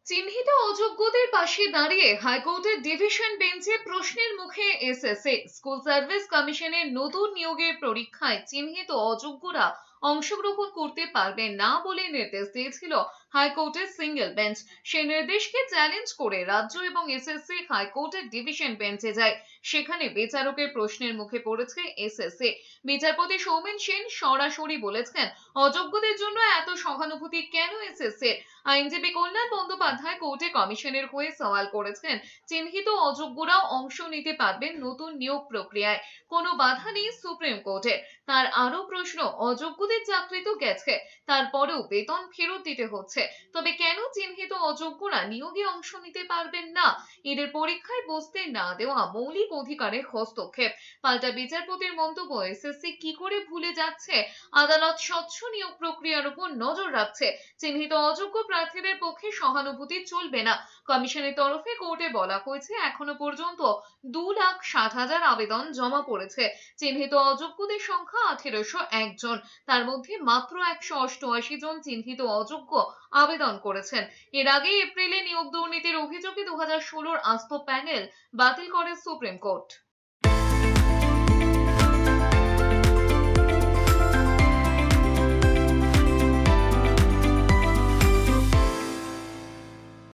চিহ্নিত অযোগ্যদের পাশে দাঁড়িয়ে হাইকোর্টের ডিভিশন বেঞ্চে প্রশ্নের মুখে এসএসসি। স্কুল সার্ভিস কমিশনের নতুন নিয়োগের পরীক্ষায় চিহ্নিত অযোগ্যরা অংশগ্রহণ করতে পারবে না বলে নির্দেশ দিয়েছিল হাইকোর্টের সিঙ্গেল বেঞ্চ। সেই নির্দেশকে চ্যালেঞ্জ করে রাজ্য এবং এসএসসি হাইকোর্টের ডিভিশন বেঞ্চে যায়। সেখানে বিচারকের প্রশ্নের মুখে পড়েছে এসএসসি। বিচারপতি সৌমেন সেন সরাসরি বলেছেন, অযোগ্যদের জন্য এত সহানুভূতি কেন এসএসসির? আইনজীবী কল্যাণ বন্দ্যোপাধ্যায় কোর্টে কমিশনের হয়ে সওয়াল করেছেন, চিহ্নিত অযোগ্যরাও অংশ নিতে পারবেন নতুন নিয়োগ প্রক্রিয়ায়, কোনো বাধা নেই সুপ্রিম কোর্টের। তার আরো প্রশ্ন, অযোগ্যদের চাকরি তো গেছে, তারপরেও বেতন ফেরত দিতে হচ্ছে, তবে কেন চিহ্নিত অযোগ্যরা নিয়োগে অংশ নিতে পারবেন না? এদের পরীক্ষায় বসতে না দেওয়া মৌলিক অধিকারের হস্তক্ষেপ। পাল্টা বিচারপতির মন্তব্য, এসএসসি কি করে ভুলে যাচ্ছে আদালত স্বচ্ছ নিয়োগ প্রক্রিয়ার উপর নজর রাখছে, চিহ্নিত অযোগ্য প্রার্থীদের পক্ষে সহানুভূতি চলবে না। কমিশনের তরফে কোর্টে বলা হয়েছে, এখনো পর্যন্ত 2,07,000 আবেদন জমা পড়েছে। চিহ্নিত অযোগ্যদের সংখ্যা 1801 জন, তার মধ্যে মাত্র 188 জন চিহ্নিত অযোগ্য আবেদন করেছেন। এর আগে এপ্রিলে নিয়োগ দুর্নীতির অভিযোগে 2016 আস্ত প্যানেল বাতিল করে সুপ্রিম কোর্ট।